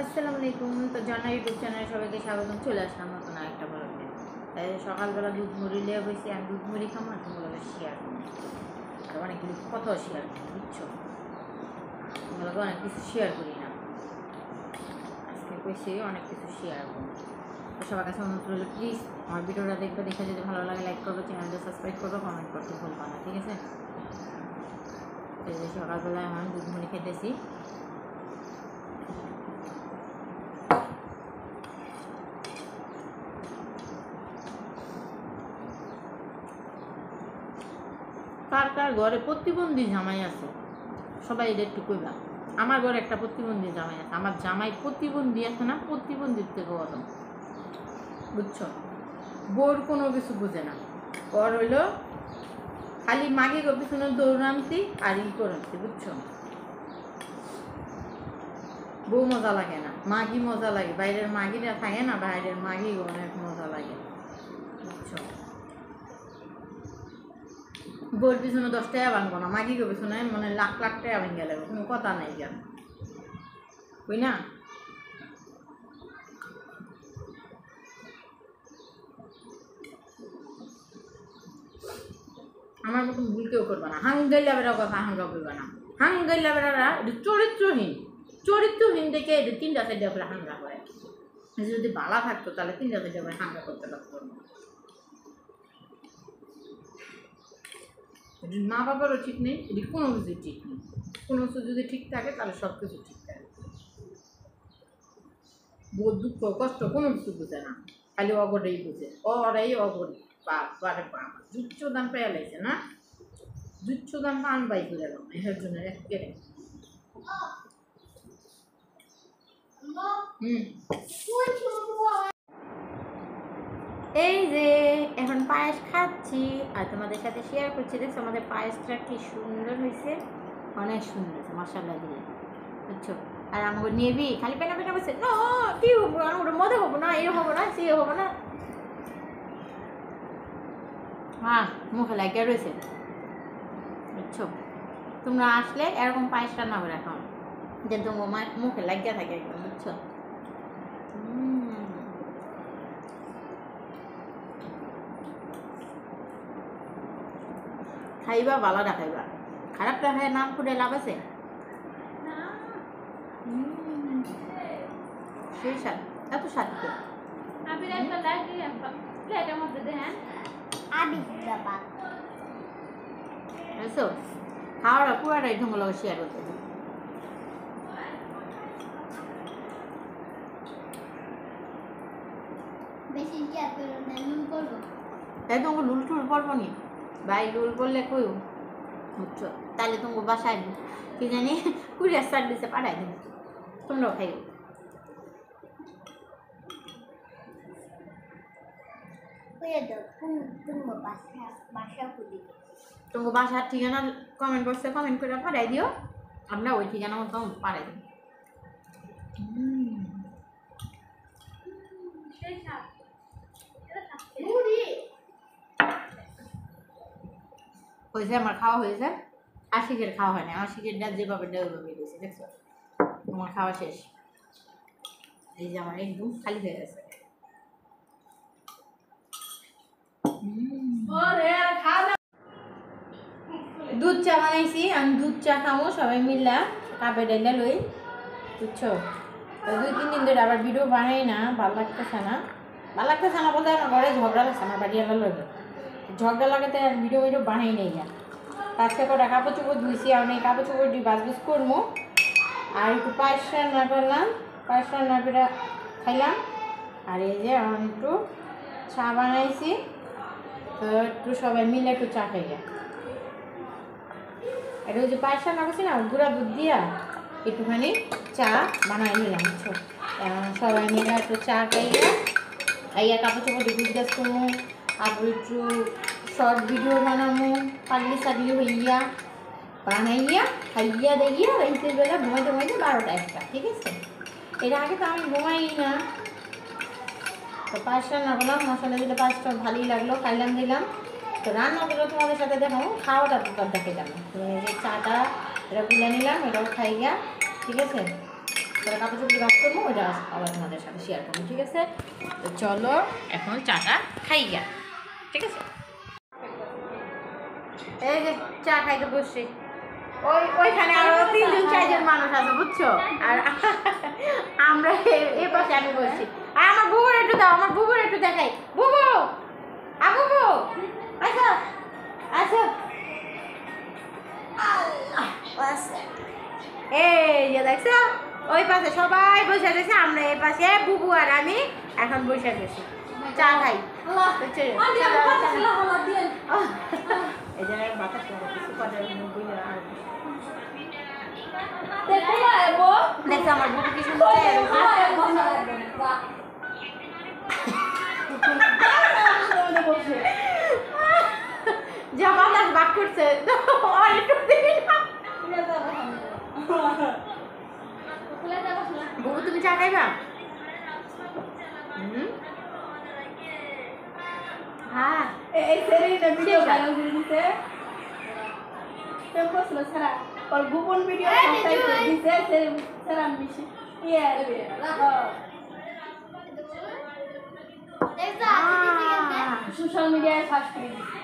আসসালামু আলাইকুম। তো জানা ইউটিউব চ্যানেলে সবাইকে স্বাগতম। চলে আসলাম নতুন আরেকটা ব্লগে। তাই সকালবেলা দুধ মুড়ি নিয়ে বসে আমি দুধ মুড়ি খাবো আর তোমাদের শেয়ার করবো। আর অনেকগুলো কত শেয়ার করি বুঝছো, তোমাদেরকে অনেক কিছু শেয়ার করি না, আজকে কইছি অনেক কিছু শেয়ার করবো। তো সবার কাছে অনুরোধ রইল, প্লিজ আমার ভিডিওটা দেখবে, দেখে যদি ভালো লাগে লাইক করবো, চ্যানেলটা সাবস্ক্রাইব করবো, কমেন্ট করতে ভুলবো না, ঠিক আছে? এই যে সকালবেলায় আমি দুধ মুড়ি খেতেছি। কার কার ঘরে প্রতিবন্ধী জামাই আছে সবাই এটা একটু কইবা। আমার ঘরে একটা প্রতিবন্ধী জামাই আছে, আমার জামাই প্রতিবন্ধী আছে না, প্রতিবন্ধীর থেকে গরম বুঝছো। বোর কোনো কিছু বুঝে না, ওর হইলো খালি মাগে গো পিছনে দৌড়ান্তি আর ই করান্তি বুঝছো। বউ মজা লাগে না, মাগি মজা লাগে, বাইরের মাগিরা থাকে না, বাইরের মাগি অনেক মজা লাগে বুঝছো। বউর পিছনে 10 টাকা ভাঙবো না, মাগি গো পিছনে মানে লাখ লাখ টাকা ভেঙে লাগবে, কোনো কথা নাই কেন বুঝ না। আমার মতন ভুল কেউ করবে না, হাঙ্গাইলা বেড়ার কথা হাঙ্গা করবে না। হাঙ্গাইলা বেড়ারা এটা চরিত্রহীন দেখে এটা 3টা 4টা করে হাঙ্গা করে। যদি বালা থাকতো তাহলে 3টা 4টা করে হাঙ্গা করতে পারতো। এটি মা বাবারও ঠিক নেই, এটি কোনো কিছু ঠিক নেই। কোনো কিছু যদি ঠিক থাকে তাহলে সব কিছু ঠিক থাকে। বহু দুঃখ কষ্ট কোনো কিছু বুঝে না, খালি অগরেই বুঝে, ওরাই অগরে। বারে বাপ জুচ্ছ দাম পেয়ে লাগছে না, জুচ্ছ দাম পান বাই করে গেল এর জন্য একেবারে। এই যে এখন পায়েস খাচ্ছি আর তোমাদের সাথে শেয়ার করছি। দেখছো আমাদের পায়েসটা কি সুন্দর হয়েছে, অনেক সুন্দর হয়েছে মাশাআল্লাহ দিয়ে বুঝছো। আর আমাকে নেবি খালি পেনা পেনা বসে না, কি হবো না, ওটা মজা হবো না, এ হবো না, সে হবো না, হ্যাঁ মুখে লাগিয়ে রয়েছে বুঝছো। তোমরা আসলে এরকম পায়েস রান্না করে রাখো যে তোমার মুখে লাগিয়ে থাকে একদম বুঝছো। খাইবা ভালোটা খাইবা, খারাপটা খাই নাম করে লাভ আছে? সেই স্বাদ, এত স্বাদ তো খাওয়াটা পুরাটাই তোমার লোক শেয়ার করতে। তোমাকে লুল টুল পড়বো নি ভাই, লুল বললে কই বুঝছো, তাহলে তোমাকে বাসায় কি জানি কুরিয়ার সার্ভিসে পাঠাই দেবো, তোমরাও খাইও। তোমাকে বাসার ঠিকানা কমেন্ট বক্সে কমেন্ট করে পাঠাই দিও, আমরা ওই ঠিকানা মতো পাঠাই দিই। হয়েছে আমার খাওয়া হয়েছে, আশিকের খাওয়া হয় না, আশিকের ডাল যেভাবে ওইভাবে গেছে দেখছো। তোমার খাওয়া শেষ, এই যে আমার একদম খালি হয়ে গেছে। দুধ চা বানাইছি, আমি দুধ চা খাবো সবাই মিললা কাপে ডাইলা লই বুঝছো। 2-3 দিন ধরে আবার ভিডিও বানাই না, ভালো লাগতেছে না, ভালো লাগতেছে না বলতে আমার ঘরে ঝগড়া লাগছে, আমার বাড়ি এলো লগে ঝগড়া লাগাতে আর ভিডিও বানাই নেই না। আজকে কটা কাপড় চোপড় ধুইছি, আমি এই কাপড় চোপড় দিয়ে বাজবুজ করবো আর একটু পায়েস রান্না করলাম, পায়েস রান্না করে খাইলাম। আর এই যে আমি একটু চা বানাইছি, তো একটু সবাই মিলে একটু চা খাইয়া, এটা ওই যে পায়েস রান্না করছি না গুঁড়া দুধ দিয়া একটুখানি চা বানাই নিলাম বুঝছো। সবাই মিলে একটু চা খাইয়া কাপড় চোপড় দিয়ে গাছ করবো, আর একটু শর্ট ভিডিও বানাবো, পাগলি সাগলি হইয়া বানাইয়া খাইয়া দেখিয়া রাইতের বেলা ঘুমাইতে 12টা 1টা, ঠিক আছে? এর আগে তো আমি ঘুমাই না। তো পায়েস রান্না করলাম, মশলা দিলে পায়েসটা ভালোই লাগলো, খাইলাম দিলাম। তো রান্না করে তোমাদের সাথে দেখাবো, খাওয়াটা তো দেখে যাবো। তো এই যে চাটা এটা গুলে নিলাম, এটাও খাইয়া, ঠিক আছে? পরে কাপড় চোপড় কাজ করবো, ওইটা আবার তোমাদের সাথে শেয়ার করবো, ঠিক আছে? তো চলো এখন চাটা খাই যা, ঠিক আছে? এই যে চা খাইতে বসছি, ওইখানে আরো 3-4জন মানুষ আছে বুঝছো, আর আমরা এই পাশে আমি বসছি। আর আমার বুবুর একটু দাও, আমার বুবুর একটু দেখাই। বুবু, বুবু, আচ্ছা আচ্ছা, এই যে দেখছো ওই পাশে সবাই বসে গেছে, আমরা এই পাশে বুবু আর আমি এখন বসে গেছি চা খাই। এই জায়গায় বাতাস দেখছো আমার বুবু কি সুন্দর জামা বাক করছে বুবু, তুমি চা খাইবা? হ্যাঁ, এই সেরিটা ভিডিও ভাইরাল করে দিতে তো বসলো ছাড়া আর গোপন ভিডিও সবটাই করে দিতে ছাড়া মিশি ইয়া সোশ্যাল মিডিয়ায় ফাঁস করে দিতে